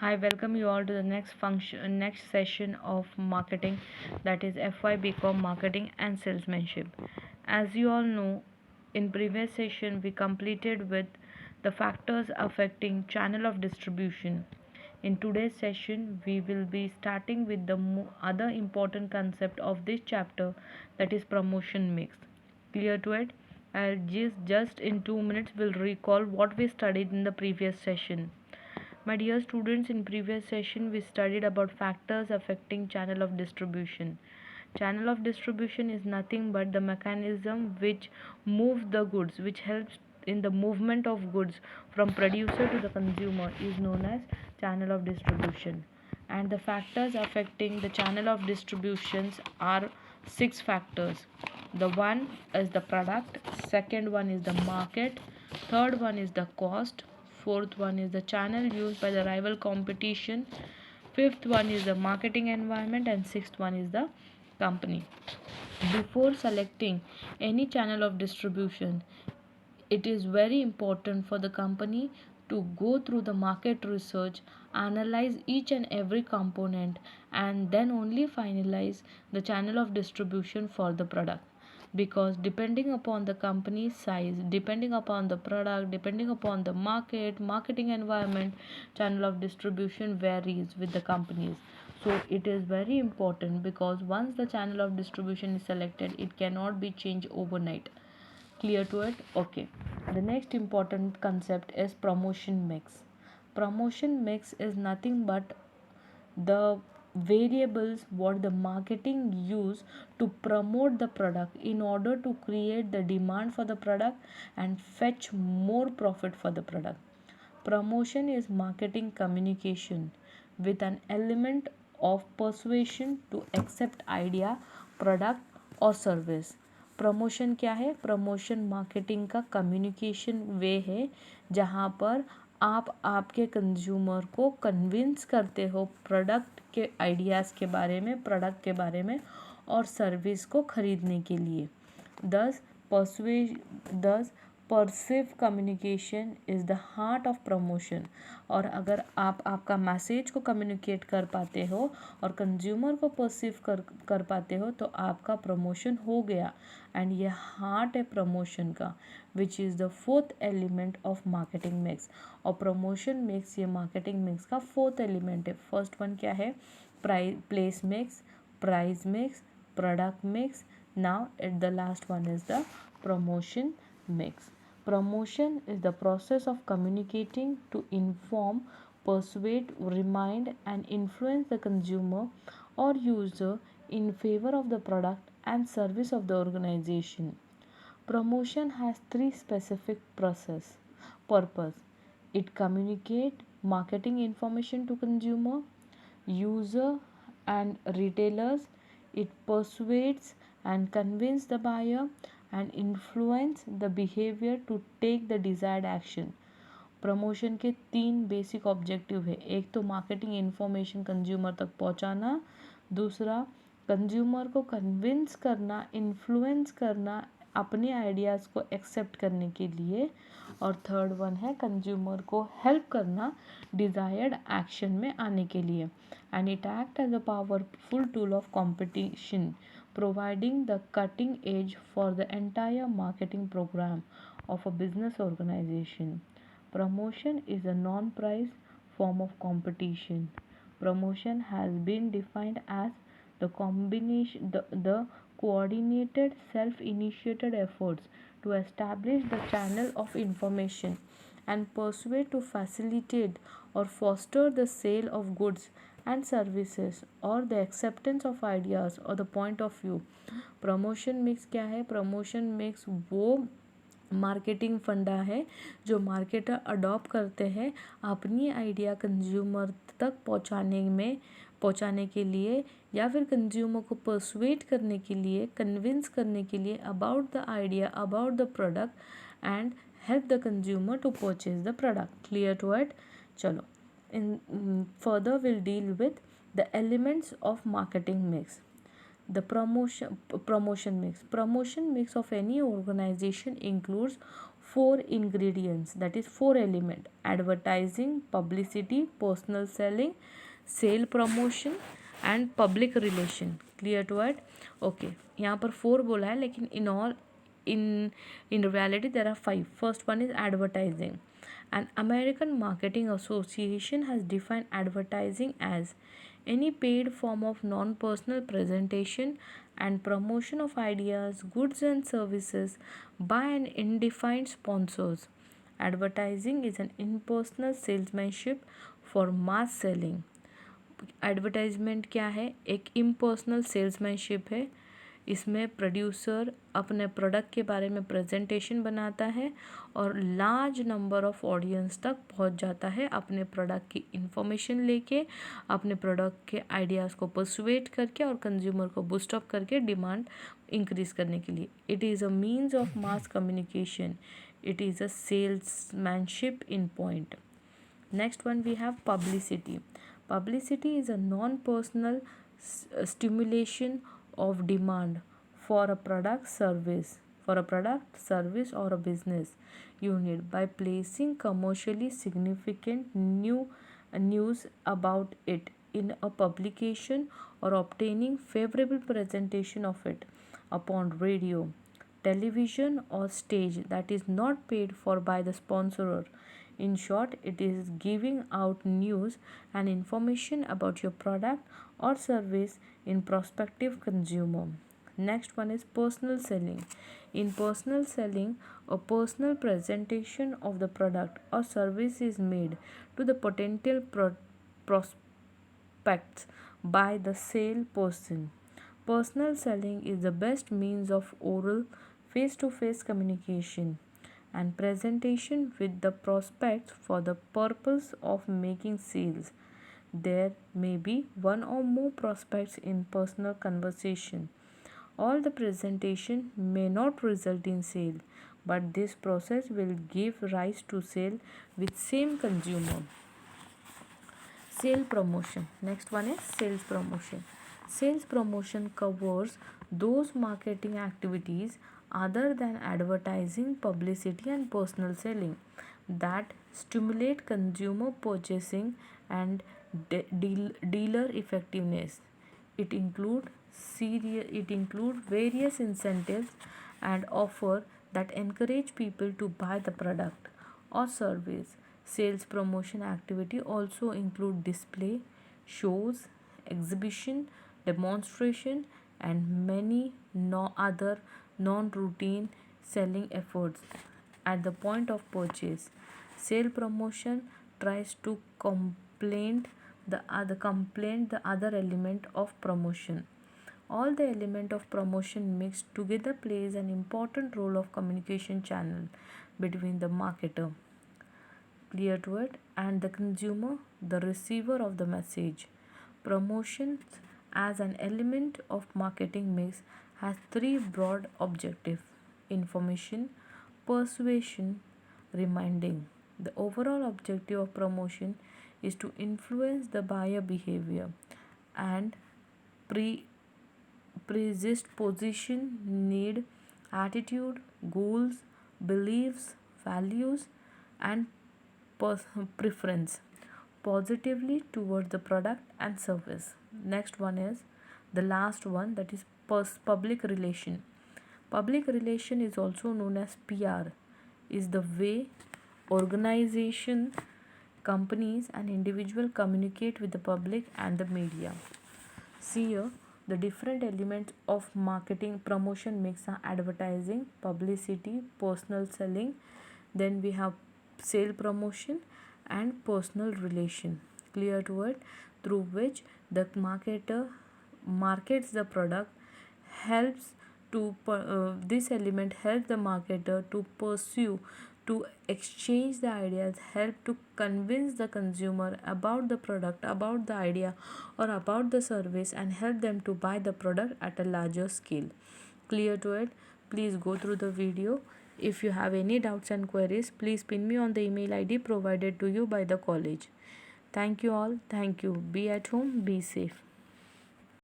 Hi, welcome you all to the next session of marketing, that is FY Marketing and Salesmanship. As you all know, in previous session we completed with the factors affecting channel of distribution. In today's session, we will be starting with the other important concept of this chapter, that is promotion mix. Clear to it? I'll just in 2 minutes will recall what we studied in the previous session. My dear students, in previous session we studied about factors affecting channel of distribution. Channel of distribution is nothing but the mechanism which moves the goods, which helps in the movement of goods from producer to the consumer is known as channel of distribution. And the factors affecting the channel of distributions are six factors. The one is the product, second one is the market, third one is the cost, fourth one is the channel used by the rival competition, fifth one is the marketing environment, and sixth one is the company. Before selecting any channel of distribution, it is very important for the company to go through the market research, analyze each and every component, and then only finalize the channel of distribution for the product. Because depending upon the company's size, depending upon the product, depending upon the marketing environment, channel of distribution varies with the companies. So it is very important, because once the channel of distribution is selected, it cannot be changed overnight. Clear to it? Okay. The next important concept is promotion mix. Promotion mix is nothing but the variables what the marketing use to promote the product in order to create the demand for the product and fetch more profit for the product. Promotion is marketing communication with an element of persuasion to accept idea, product और service. Promotion क्या है? Promotion marketing का communication वे है जहाँ पर आप आपके consumer को कन्विंस करते हो प्रोडक्ट के आइडियाज़ के बारे में, प्रोडक्ट के बारे में और सर्विस को खरीदने के लिए. दस दस perceive communication is the heart of promotion. और अगर आप आपका मैसेज को कम्युनिकेट कर पाते हो और कंज्यूमर को परसीव कर पाते हो तो आपका प्रमोशन हो गया. एंड ये हार्ट है प्रमोशन का, which is the fourth element of marketing mix. और प्रमोशन मिक्स ये मार्केटिंग मिक्स का फोर्थ एलिमेंट है. फर्स्ट वन क्या है? Place mix, price mix, product mix. Now at the last one is the promotion mix. Promotion is the process of communicating to inform, persuade, remind and influence the consumer or user in favor of the product and service of the organization. Promotion has three specific purpose. It communicate marketing information to consumer, user and retailers. It persuades and convince the buyer and influence the behavior to take the desired action. Promotion के तीन basic objective है. एक तो marketing information consumer तक पहुंचाना, दूसरा consumer को convince करना, इन्फ्लुएंस करना अपने आइडियाज़ को एक्सेप्ट करने के लिए, और थर्ड वन है कंज्यूमर को हेल्प करना डिज़ायर्ड एक्शन में आने के लिए. And it act as a powerful tool of competition, providing the cutting edge for the entire marketing program of a business organization. Promotion is a non-price form of competition. Promotion has been defined as the coordinated self-initiated efforts to establish the channel of information and persuade to facilitate or foster the sale of goods and services or the acceptance of ideas or the point of view. Promotion mix क्या है? Promotion mix वो marketing फंडा है जो marketer adopt करते हैं अपनी idea consumer तक पहुंचाने के लिए, या फिर कंज्यूमर को परसुएट करने के लिए, कन्विंस करने के लिए about the idea, about the product and help the consumer to purchase the product. Clear to it? चलो further we'll deal with the elements of marketing mix. The promotion mix of any organization includes four ingredients, that is four element: advertising, publicity, personal selling, sale promotion and public relation. Clear to it? Okay, यहाँ पर four बोला है, लेकिन in reality there are five. First one is advertising. An American Marketing Association has defined advertising as any paid form of non-personal presentation and promotion of ideas, goods and services by an undefined sponsors. Advertising is an impersonal salesmanship for mass selling. Advertisement क्या है? एक impersonal salesmanship है। इसमें producer अपने product के बारे में presentation बनाता है और लार्ज नंबर ऑफ ऑडियंस तक पहुंच जाता है अपने प्रोडक्ट की इंफॉर्मेशन लेके, अपने प्रोडक्ट के आइडियाज़ को परसुएट करके और कंज्यूमर को बूस्ट अप करके डिमांड इंक्रीज करने के लिए। It is a means of mass communication. It is a salesmanship in point. Next one we have publicity. Publicity is a non-personal stimulation of demand for a product, service, or a business unit by placing commercially significant news about it in a publication or obtaining favorable presentation of it upon radio, television or stage that is not paid for by the sponsorer. In short, it is giving out news and information about your product or service in prospective consumer. Next one is personal selling. In personal selling, a personal presentation of the product or service is made to the potential prospects by the sale person. Personal selling is the best means of oral face-to-face communication and presentation with the prospects for the purpose of making sales. There may be one or more prospects in personal conversation. All the presentation may not result in sale, but this process will give rise to sale with same consumer. Sale promotion. Next one is sales promotion. Sales promotion covers those marketing activities other than advertising, publicity and personal selling that stimulate consumer purchasing and dealer effectiveness. It include various incentives and offer that encourage people to buy the product or service. Sales promotion activity also include display, shows, exhibition, demonstration and many other non-routine selling efforts at the point of purchase. Sale promotion tries to complement the other element of promotion. All the element of promotion mixed together plays an important role of communication channel between the marketer, clear to it, and the consumer, the receiver of the message. Promotions as an element of marketing mix has three broad objectives: information, persuasion, reminding. The overall objective of promotion is to influence the buyer behavior and persist position, need, attitude, goals, beliefs, values, and preference positively towards the product and service. Next one is the last one, that is public relation. Public relation is also known as PR, is the way organization, companies and individuals communicate with the public and the media. See here, the different elements of marketing promotion mix are advertising, publicity, personal selling. Then we have sale promotion and personal relation. Clear to it, through which the marketer markets the product, helps to this element helps the marketer to pursue, to exchange the ideas, help to convince the consumer about the product, about the idea or about the service, and help them to buy the product at a larger scale. Clear to it? Please go through the video. If you have any doubts and queries, please pin me on the email ID provided to you by the college. Thank you all. Thank you. Be at home. Be safe.